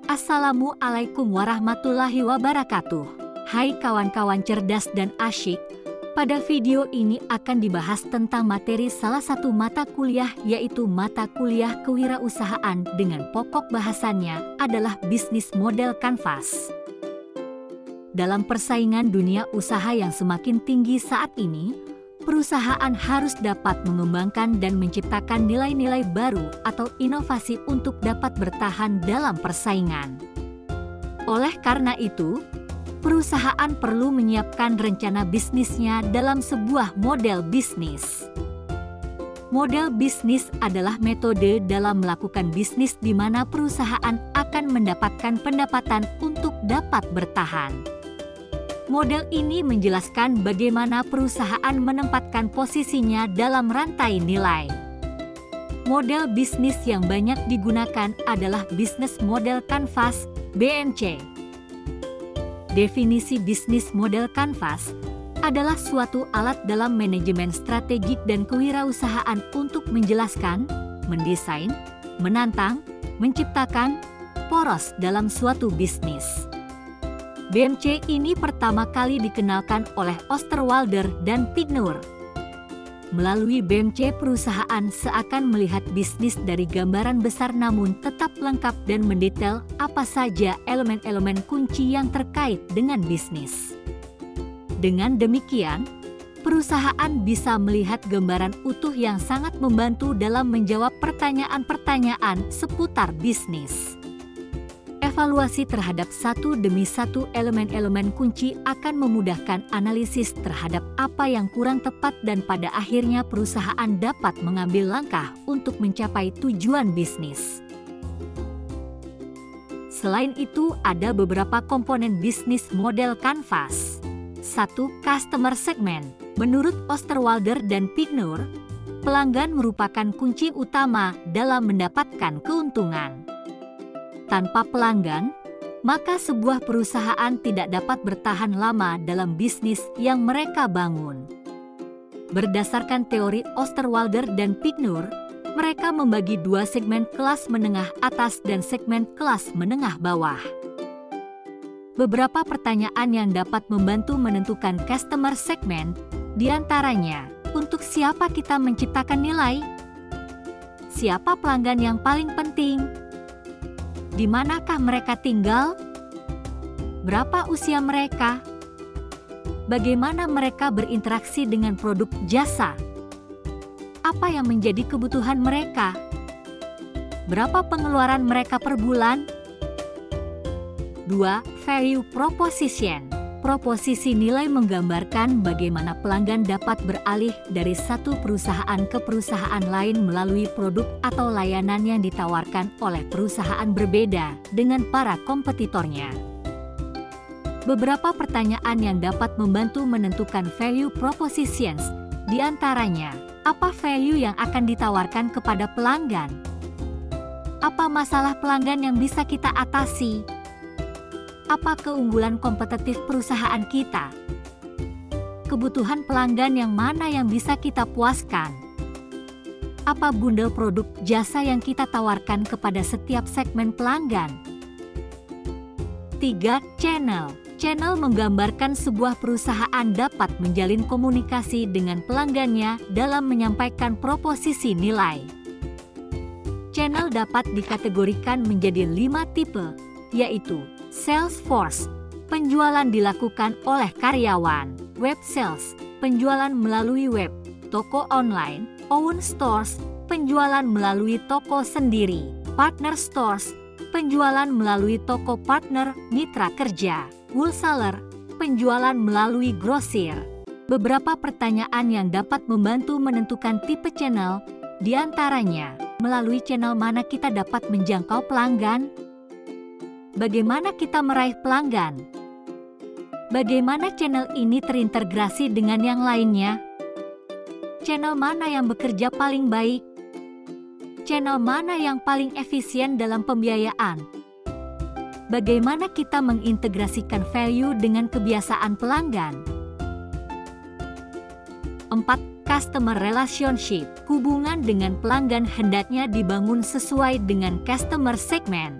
Assalamualaikum warahmatullahi wabarakatuh. Hai kawan-kawan cerdas dan asyik. Pada video ini akan dibahas tentang materi salah satu mata kuliah, yaitu mata kuliah kewirausahaan dengan pokok bahasannya adalah bisnis model kanvas. Dalam persaingan dunia usaha yang semakin tinggi saat ini, perusahaan harus dapat mengembangkan dan menciptakan nilai-nilai baru atau inovasi untuk dapat bertahan dalam persaingan. Oleh karena itu, perusahaan perlu menyiapkan rencana bisnisnya dalam sebuah model bisnis. Model bisnis adalah metode dalam melakukan bisnis di mana perusahaan akan mendapatkan pendapatan untuk dapat bertahan. Model ini menjelaskan bagaimana perusahaan menempatkan posisinya dalam rantai nilai. Model bisnis yang banyak digunakan adalah bisnis model kanvas (BMC). Definisi bisnis model kanvas adalah suatu alat dalam manajemen strategik dan kewirausahaan untuk menjelaskan, mendesain, menantang, menciptakan poros dalam suatu bisnis. BMC ini pertama kali dikenalkan oleh Osterwalder dan Pigneur. Melalui BMC, perusahaan seakan melihat bisnis dari gambaran besar namun tetap lengkap dan mendetail apa saja elemen-elemen kunci yang terkait dengan bisnis. Dengan demikian, perusahaan bisa melihat gambaran utuh yang sangat membantu dalam menjawab pertanyaan-pertanyaan seputar bisnis. Evaluasi terhadap satu demi satu elemen-elemen kunci akan memudahkan analisis terhadap apa yang kurang tepat dan pada akhirnya perusahaan dapat mengambil langkah untuk mencapai tujuan bisnis. Selain itu, ada beberapa komponen bisnis model kanvas. 1. Customer segment. Menurut Osterwalder dan Pigneur, pelanggan merupakan kunci utama dalam mendapatkan keuntungan. Tanpa pelanggan, maka sebuah perusahaan tidak dapat bertahan lama dalam bisnis yang mereka bangun. Berdasarkan teori Osterwalder dan Pigneur, mereka membagi dua segmen kelas menengah atas dan segmen kelas menengah bawah. Beberapa pertanyaan yang dapat membantu menentukan customer segment, diantaranya, untuk siapa kita menciptakan nilai? Siapa pelanggan yang paling penting? Di manakah mereka tinggal? Berapa usia mereka? Bagaimana mereka berinteraksi dengan produk jasa? Apa yang menjadi kebutuhan mereka? Berapa pengeluaran mereka per bulan? 2. Value proposition. Proposisi nilai menggambarkan bagaimana pelanggan dapat beralih dari satu perusahaan ke perusahaan lain melalui produk atau layanan yang ditawarkan oleh perusahaan berbeda dengan para kompetitornya. Beberapa pertanyaan yang dapat membantu menentukan value propositions, diantaranya, apa value yang akan ditawarkan kepada pelanggan? Apa masalah pelanggan yang bisa kita atasi? Apa keunggulan kompetitif perusahaan kita? Kebutuhan pelanggan yang mana yang bisa kita puaskan? Apa bundel produk jasa yang kita tawarkan kepada setiap segmen pelanggan? 3. Channel. Channel menggambarkan sebuah perusahaan dapat menjalin komunikasi dengan pelanggannya dalam menyampaikan proposisi nilai. Channel dapat dikategorikan menjadi 5 tipe, yaitu sales force, penjualan dilakukan oleh karyawan; web sales, penjualan melalui web, toko online; own stores, penjualan melalui toko sendiri; partner stores, penjualan melalui toko partner mitra kerja; wholesaler, penjualan melalui grosir. Beberapa pertanyaan yang dapat membantu menentukan tipe channel, diantaranya, melalui channel mana kita dapat menjangkau pelanggan? Bagaimana kita meraih pelanggan? Bagaimana channel ini terintegrasi dengan yang lainnya? Channel mana yang bekerja paling baik? Channel mana yang paling efisien dalam pembiayaan? Bagaimana kita mengintegrasikan value dengan kebiasaan pelanggan? 4. Customer relationship. Hubungan dengan pelanggan hendaknya dibangun sesuai dengan customer segment.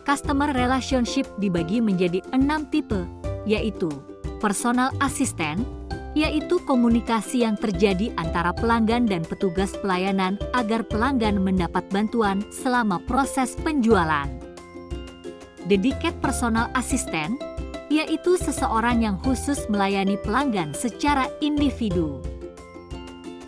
Customer relationship dibagi menjadi 6 tipe, yaitu personal assistant, yaitu komunikasi yang terjadi antara pelanggan dan petugas pelayanan agar pelanggan mendapat bantuan selama proses penjualan. Dedicated personal assistant, yaitu seseorang yang khusus melayani pelanggan secara individu.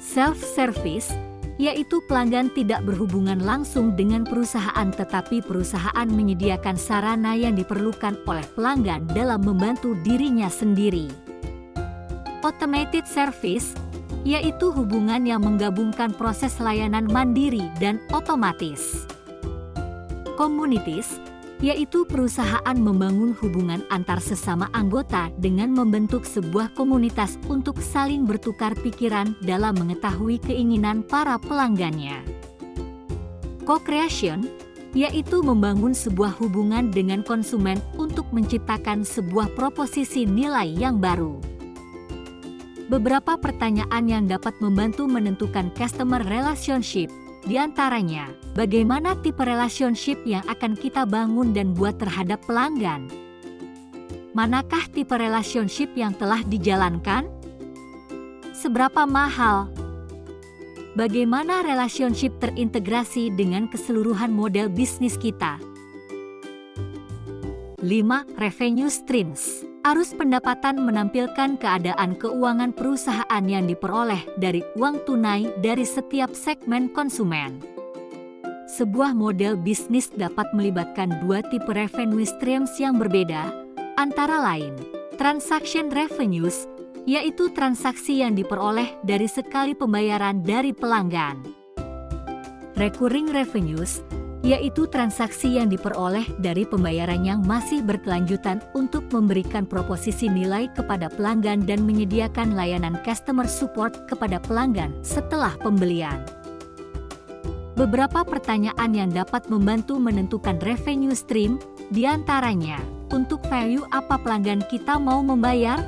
Self-service, yaitu pelanggan tidak berhubungan langsung dengan perusahaan tetapi perusahaan menyediakan sarana yang diperlukan oleh pelanggan dalam membantu dirinya sendiri. Automated service, yaitu hubungan yang menggabungkan proses layanan mandiri dan otomatis. Communities, yaitu perusahaan membangun hubungan antar sesama anggota dengan membentuk sebuah komunitas untuk saling bertukar pikiran dalam mengetahui keinginan para pelanggannya. Co-creation, yaitu membangun sebuah hubungan dengan konsumen untuk menciptakan sebuah proposisi nilai yang baru. Beberapa pertanyaan yang dapat membantu menentukan customer relationship, di antaranya, bagaimana tipe relationship yang akan kita bangun dan buat terhadap pelanggan? Manakah tipe relationship yang telah dijalankan? Seberapa mahal? Bagaimana relationship terintegrasi dengan keseluruhan model bisnis kita? 5. Revenue streams. Arus pendapatan menampilkan keadaan keuangan perusahaan yang diperoleh dari uang tunai dari setiap segmen konsumen. Sebuah model bisnis dapat melibatkan dua tipe revenue streams yang berbeda, antara lain, transaction revenues, yaitu transaksi yang diperoleh dari sekali pembayaran dari pelanggan. Recurring revenues, yaitu transaksi yang diperoleh dari pembayaran yang masih berkelanjutan untuk memberikan proposisi nilai kepada pelanggan dan menyediakan layanan customer support kepada pelanggan setelah pembelian. Beberapa pertanyaan yang dapat membantu menentukan revenue stream, di antaranya, untuk value apa pelanggan kita mau membayar?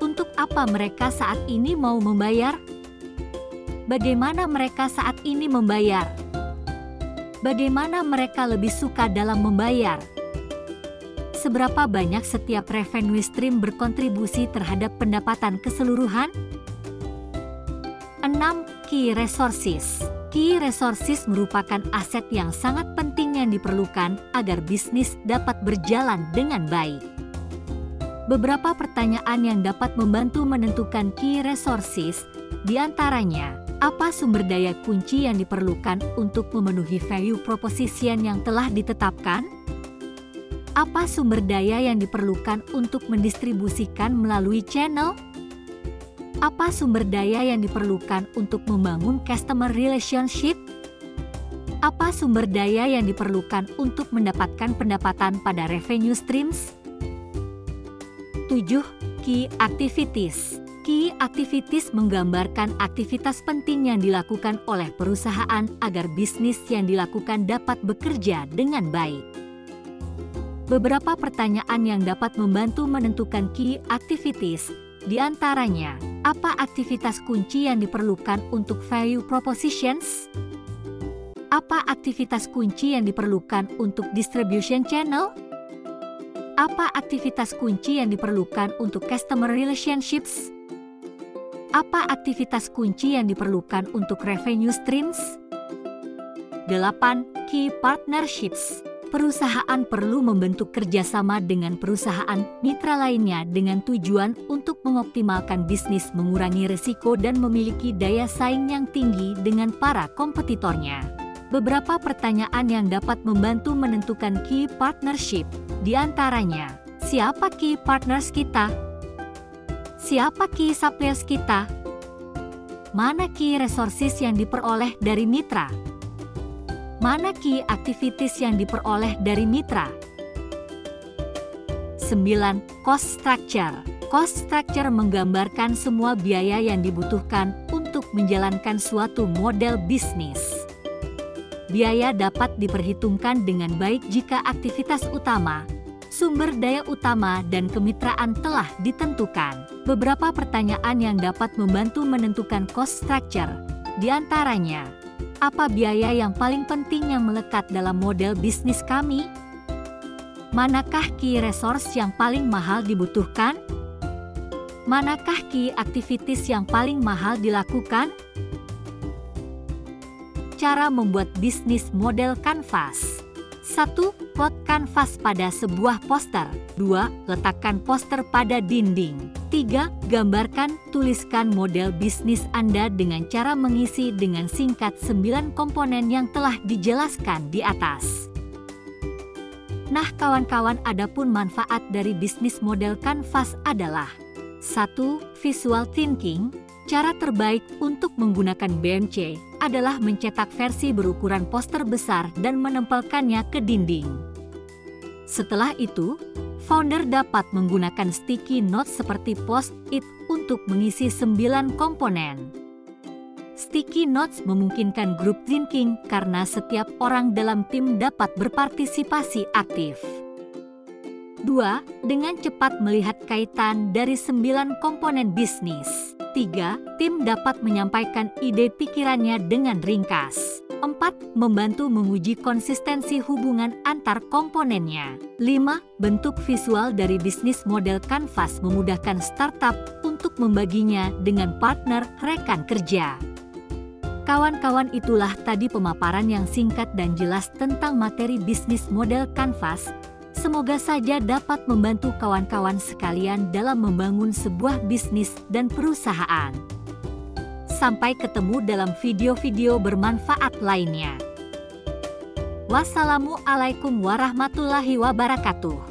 Untuk apa mereka saat ini mau membayar? Bagaimana mereka saat ini membayar? Bagaimana mereka lebih suka dalam membayar? Seberapa banyak setiap revenue stream berkontribusi terhadap pendapatan keseluruhan? 6. Key resources. Key resources merupakan aset yang sangat penting yang diperlukan agar bisnis dapat berjalan dengan baik. Beberapa pertanyaan yang dapat membantu menentukan key resources, di antaranya, apa sumber daya kunci yang diperlukan untuk memenuhi value proposition yang telah ditetapkan? Apa sumber daya yang diperlukan untuk mendistribusikan melalui channel? Apa sumber daya yang diperlukan untuk membangun customer relationship? Apa sumber daya yang diperlukan untuk mendapatkan pendapatan pada revenue streams? 7. Key activities. Key activities menggambarkan aktivitas penting yang dilakukan oleh perusahaan agar bisnis yang dilakukan dapat bekerja dengan baik. Beberapa pertanyaan yang dapat membantu menentukan key activities, di antaranya, apa aktivitas kunci yang diperlukan untuk value propositions? Apa aktivitas kunci yang diperlukan untuk distribution channel? Apa aktivitas kunci yang diperlukan untuk customer relationships? Apa aktivitas kunci yang diperlukan untuk revenue streams? 8. Key partnerships. Perusahaan perlu membentuk kerjasama dengan perusahaan mitra lainnya dengan tujuan untuk mengoptimalkan bisnis, mengurangi risiko, dan memiliki daya saing yang tinggi dengan para kompetitornya. Beberapa pertanyaan yang dapat membantu menentukan key partnership, di antaranya, siapa key partners kita? Siapa key suppliers kita? Mana key resources yang diperoleh dari mitra? Mana key activities yang diperoleh dari mitra? 9. Cost structure. Cost structure menggambarkan semua biaya yang dibutuhkan untuk menjalankan suatu model bisnis. Biaya dapat diperhitungkan dengan baik jika aktivitas utama, sumber daya utama, dan kemitraan telah ditentukan. Beberapa pertanyaan yang dapat membantu menentukan cost structure, di antaranya, apa biaya yang paling penting yang melekat dalam model bisnis kami? Manakah key resource yang paling mahal dibutuhkan? Manakah key activities yang paling mahal dilakukan? Cara membuat bisnis model kanvas. 1. Plot kanvas pada sebuah poster. 2. Letakkan poster pada dinding. 3. Gambarkan, tuliskan model bisnis Anda dengan cara mengisi dengan singkat 9 komponen yang telah dijelaskan di atas. Nah kawan-kawan, adapun manfaat dari bisnis model kanvas adalah 1. Visual thinking. Cara terbaik untuk menggunakan BMC adalah mencetak versi berukuran poster besar dan menempelkannya ke dinding. Setelah itu, founder dapat menggunakan sticky notes seperti post-it untuk mengisi 9 komponen. Sticky notes memungkinkan group thinking karena setiap orang dalam tim dapat berpartisipasi aktif. 2. Dengan cepat melihat kaitan dari 9 komponen bisnis. 3. Tim dapat menyampaikan ide pikirannya dengan ringkas. 4. Membantu menguji konsistensi hubungan antar komponennya. 5. Bentuk visual dari bisnis model kanvas memudahkan startup untuk membaginya dengan partner rekan kerja. Kawan-kawan, itulah tadi pemaparan yang singkat dan jelas tentang materi bisnis model kanvas. Semoga saja dapat membantu kawan-kawan sekalian dalam membangun sebuah bisnis dan perusahaan. Sampai ketemu dalam video-video bermanfaat lainnya. Wassalamualaikum warahmatullahi wabarakatuh.